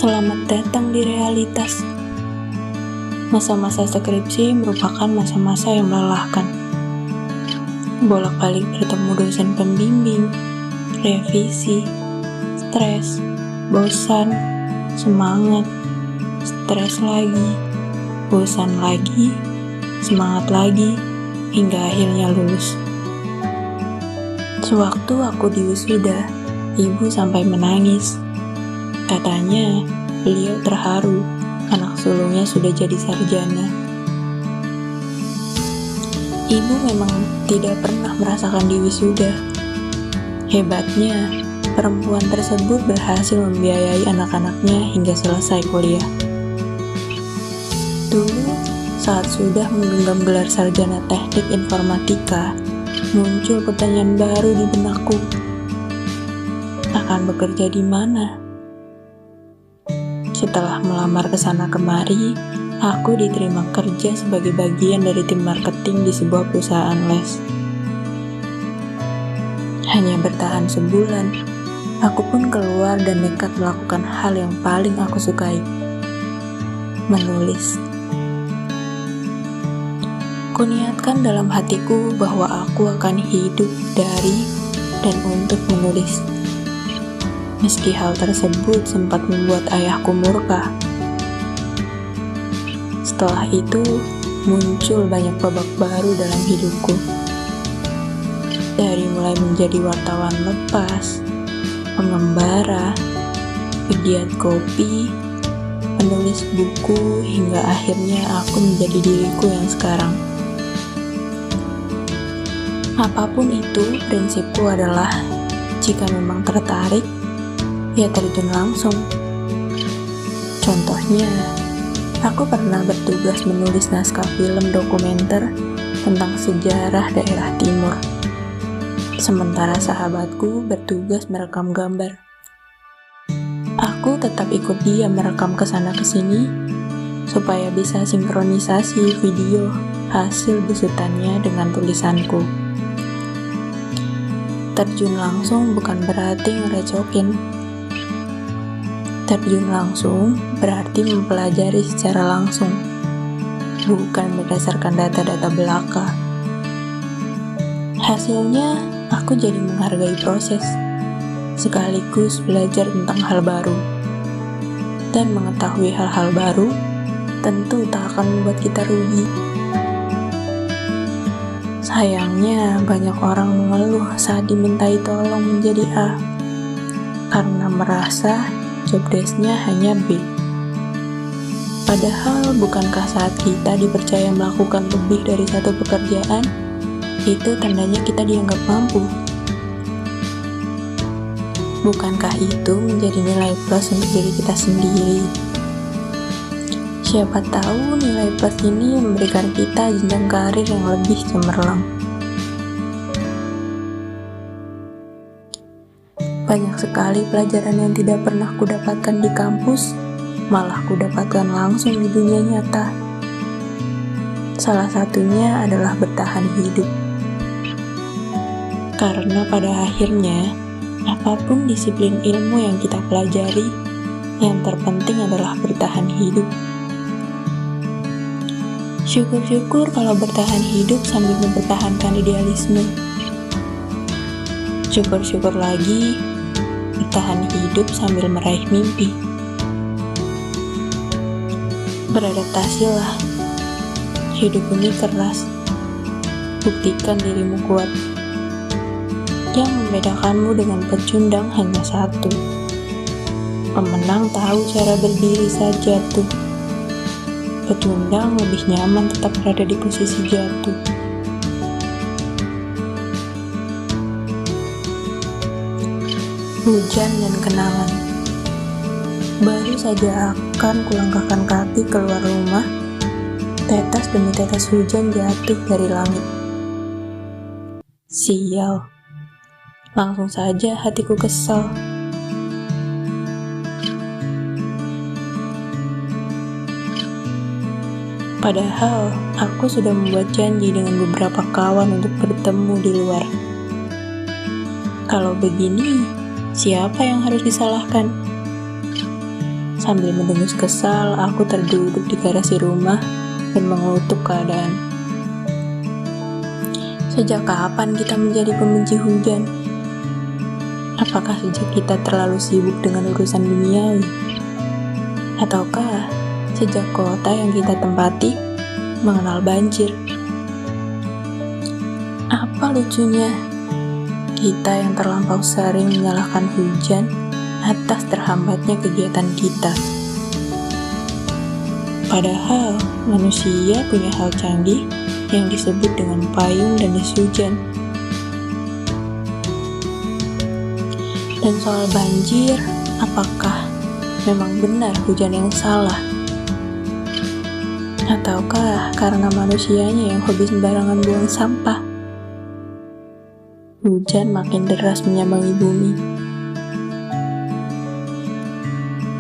Selamat datang di realitas. Masa-masa skripsi merupakan masa-masa yang melelahkan. Bolak-balik bertemu dosen pembimbing, revisi, stres, bosan, semangat, stres lagi, bosan lagi, semangat lagi, hingga akhirnya lulus. Sewaktu aku di wisuda, ibu sampai menangis. Katanya, beliau terharu, anak sulungnya sudah jadi sarjana. Ibu memang tidak pernah merasakan di wisuda. Hebatnya, perempuan tersebut berhasil membiayai anak-anaknya hingga selesai kuliah. Dulu, saat sudah menggenggam gelar sarjana teknik informatika, muncul pertanyaan baru di benakku. Akan bekerja di mana? Setelah melamar ke sana kemari, aku diterima kerja sebagai bagian dari tim marketing di sebuah perusahaan les. Hanya bertahan sebulan, aku pun keluar dan nekat melakukan hal yang paling aku sukai, menulis. Kuniatkan dalam hatiku bahwa aku akan hidup dari dan untuk menulis. Meski hal tersebut sempat membuat ayahku murka. Setelah itu, muncul banyak babak baru dalam hidupku. Dari mulai menjadi wartawan lepas, pengembara, pegiat kopi, penulis buku, hingga akhirnya aku menjadi diriku yang sekarang. Apapun itu, prinsipku adalah jika memang tertarik, ya terjun langsung. Contohnya, aku pernah bertugas menulis naskah film dokumenter tentang sejarah daerah timur. Sementara sahabatku bertugas merekam gambar. Aku tetap ikut dia merekam kesana-kesini supaya bisa sinkronisasi video hasil besutannya dengan tulisanku. Terjun langsung bukan berarti ngerecokin. Terjun langsung berarti mempelajari secara langsung, bukan berdasarkan data-data belaka. Hasilnya, aku jadi menghargai proses, sekaligus belajar tentang hal baru. Dan mengetahui hal-hal baru, tentu tak akan membuat kita rugi. Sayangnya, banyak orang mengeluh saat dimintai tolong menjadi A, karena merasa job desk-nya hanya B. Padahal bukankah saat kita dipercaya melakukan lebih dari satu pekerjaan, itu tandanya kita dianggap mampu? Bukankah itu menjadi nilai plus untuk diri kita sendiri? Siapa tahu nilai plus ini memberikan kita jenjang karir yang lebih cemerlang. Banyak sekali pelajaran yang tidak pernah kudapatkan di kampus, malah kudapatkan langsung di dunia nyata. Salah satunya adalah bertahan hidup. Karena pada akhirnya, apapun disiplin ilmu yang kita pelajari, yang terpenting adalah bertahan hidup. Syukur-syukur kalau bertahan hidup sambil mempertahankan idealisme. Syukur-syukur lagi bertahan hidup sambil meraih mimpi. Beradaptasilah. Hidup ini keras. Buktikan dirimu kuat. Yang membedakanmu dengan pecundang hanya satu. Pemenang tahu cara berdiri saat jatuh. Pecundang lebih nyaman tetap berada di posisi jatuh. Hujan dan kenangan. Baru saja akan kulangkahkan kaki keluar rumah, tetes demi tetes hujan jatuh dari langit. Sial. Langsung saja hatiku kesal. Padahal, aku sudah membuat janji dengan beberapa kawan untuk bertemu di luar. Kalau begini, siapa yang harus disalahkan? Sambil mendengus kesal, aku terduduk di garasi rumah dan mengutuk keadaan. Sejak kapan kita menjadi pembenci hujan? Apakah sejak kita terlalu sibuk dengan urusan duniawi? Ataukah sejak kota yang kita tempati mengenal banjir? Apa lucunya? Kita yang terlampau sering menyalahkan hujan atas terhambatnya kegiatan kita. Padahal manusia punya hal canggih yang disebut dengan payung dan jas hujan. Dan soal banjir, apakah memang benar hujan yang salah? Ataukah karena manusianya yang hobi sembarangan buang sampah? Hujan makin deras menyambangi bumi.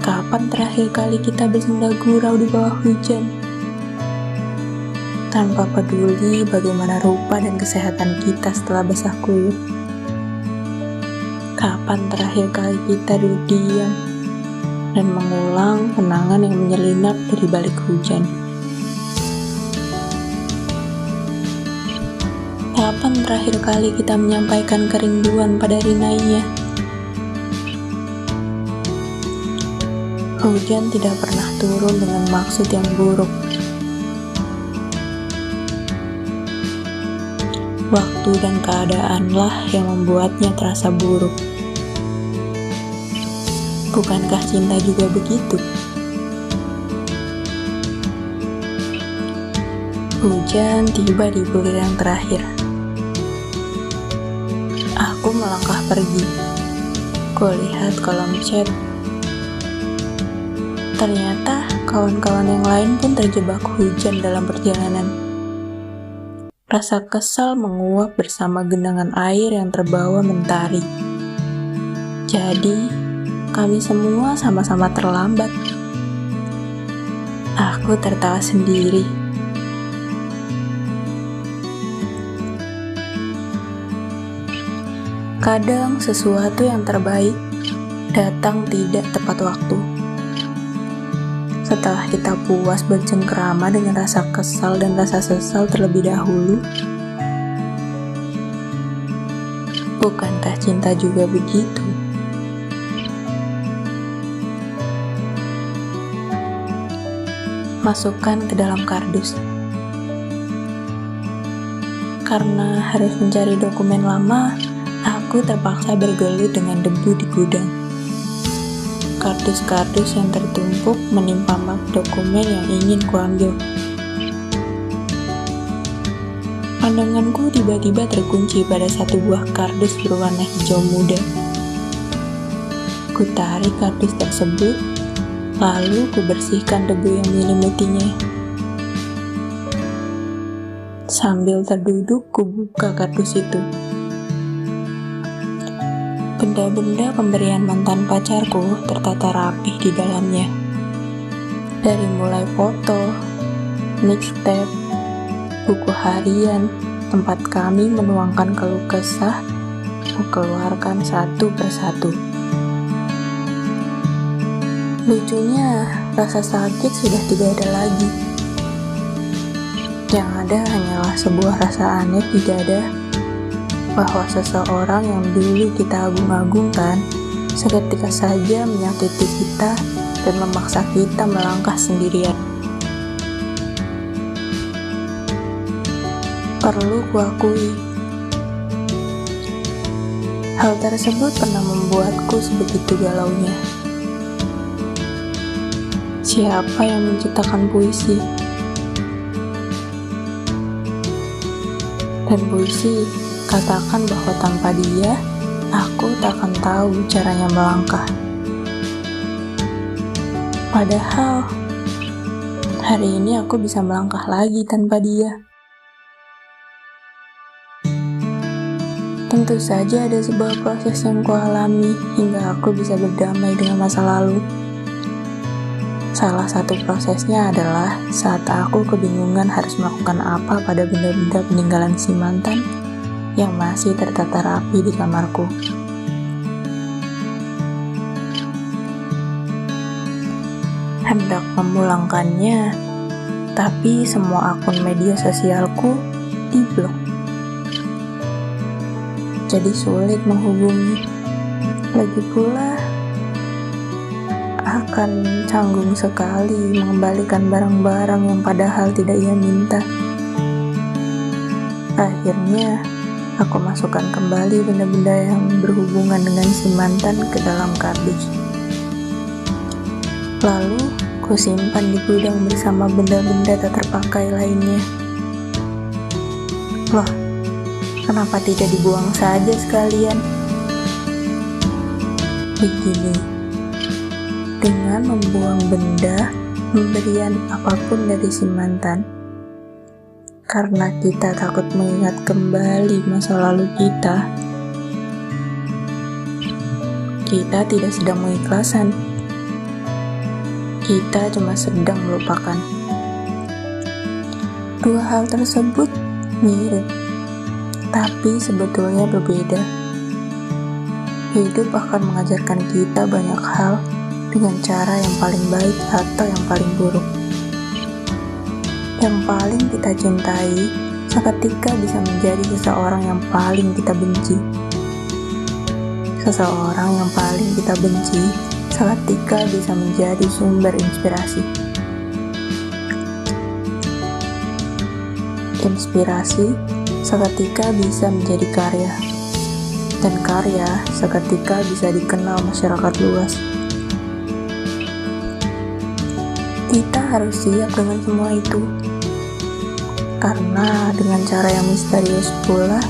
Kapan terakhir kali kita bersenda gurau di bawah hujan? Tanpa peduli bagaimana rupa dan kesehatan kita setelah basah kuyup. Kapan terakhir kali kita duduk diam dan mengulang kenangan yang menyelinap dari balik hujan? Kapan terakhir kali kita menyampaikan kerinduan pada rinainya? Hujan tidak pernah turun dengan maksud yang buruk. Waktu dan keadaanlah yang membuatnya terasa buruk. Bukankah cinta juga begitu? Hujan tiba di bulir yang terakhir. Aku melangkah pergi. Kulihat kolom chat. Ternyata kawan-kawan yang lain pun terjebak hujan dalam perjalanan. Rasa kesal menguap bersama genangan air yang terbawa mentari. Jadi, kami semua sama-sama terlambat. Aku tertawa sendiri. Kadang sesuatu yang terbaik datang tidak tepat waktu. Setelah kita puas bercengkerama dengan rasa kesal dan rasa sesal terlebih dahulu, bukankah cinta juga begitu? Masukkan ke dalam kardus. Karena harus mencari dokumen lama, aku terpaksa bergelut dengan debu di gudang. Kardus-kardus yang tertumpuk menimpa mak dokumen yang ingin kuambil. Pandanganku tiba-tiba terkunci pada satu buah kardus berwarna hijau muda. Kutarik kardus tersebut, lalu kubersihkan debu yang menyelimutinya. Sambil terduduk, kubuka kardus itu. Benda-benda pemberian mantan pacarku tertata rapih di dalamnya. Dari mulai foto, mixtape, buku harian, tempat kami menuangkan keluh kesah, kukeluarkan satu persatu. Lucunya, rasa sakit sudah tidak ada lagi. Yang ada hanyalah sebuah rasa aneh di dada, bahwa seseorang yang dulu kita agung-agungkan seketika saja menyakiti kita dan memaksa kita melangkah sendirian. Perlu kuakui, hal tersebut pernah membuatku sebegitu galaunya. Siapa yang menciptakan puisi? Dan puisi katakan bahwa tanpa dia, aku tak akan tahu caranya melangkah. Padahal, hari ini aku bisa melangkah lagi tanpa dia. Tentu saja ada sebuah proses yang kualami hingga aku bisa berdamai dengan masa lalu. Salah satu prosesnya adalah saat aku kebingungan harus melakukan apa pada benda-benda peninggalan si mantan yang masih tertata rapi di kamarku. Hendak memulangkannya, tapi semua akun media sosialku diblok. Jadi sulit menghubungi. Lagi pula, akan canggung sekali mengembalikan barang-barang yang padahal tidak ia minta. Akhirnya, aku masukkan kembali benda-benda yang berhubungan dengan si mantan ke dalam kardus. Lalu, ku simpan di gudang bersama benda-benda tak terpakai lainnya. Loh, kenapa tidak dibuang saja sekalian? Begini, dengan membuang benda, pemberian apapun dari si mantan, karena kita takut mengingat kembali masa lalu kita tidak sedang mengikhlaskan. Kita cuma sedang melupakan. Dua hal tersebut mirip, tapi sebetulnya berbeda. Hidup akan mengajarkan kita banyak hal dengan cara yang paling baik atau yang paling buruk. Yang paling kita cintai seketika bisa menjadi seseorang yang paling kita benci. Seseorang yang paling kita benci seketika bisa menjadi sumber inspirasi. Inspirasi seketika bisa menjadi karya, dan karya seketika bisa dikenal masyarakat luas. Kita harus siap dengan semua itu, karena dengan cara yang misterius pula,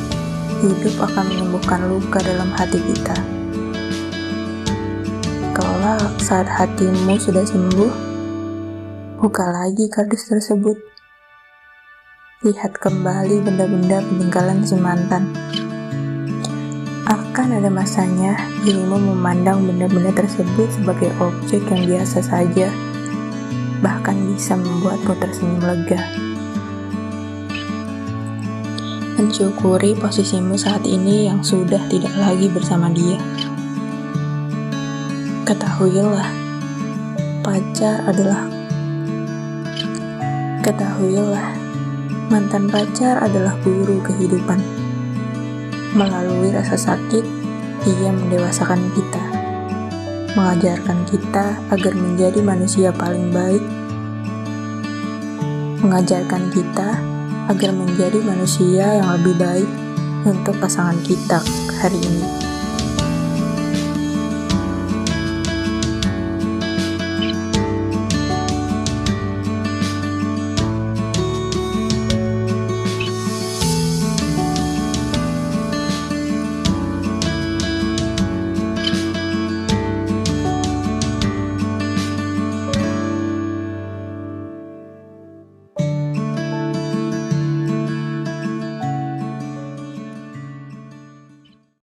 hidup akan menyembuhkan luka dalam hati kita. Kelak saat hatimu sudah sembuh, buka lagi kardus tersebut. Lihat kembali benda-benda peninggalan si mantan. Akan ada masanya dirimu memandang benda-benda tersebut sebagai objek yang biasa saja, bahkan bisa membuatmu tersenyum lega. Mensyukuri posisimu saat ini yang sudah tidak lagi bersama dia. Ketahuilah, mantan pacar adalah guru kehidupan. Melalui rasa sakit, ia mendewasakan kita, mengajarkan kita agar menjadi manusia paling baik, mengajarkan kita agar menjadi manusia yang lebih baik untuk pasangan kita hari ini.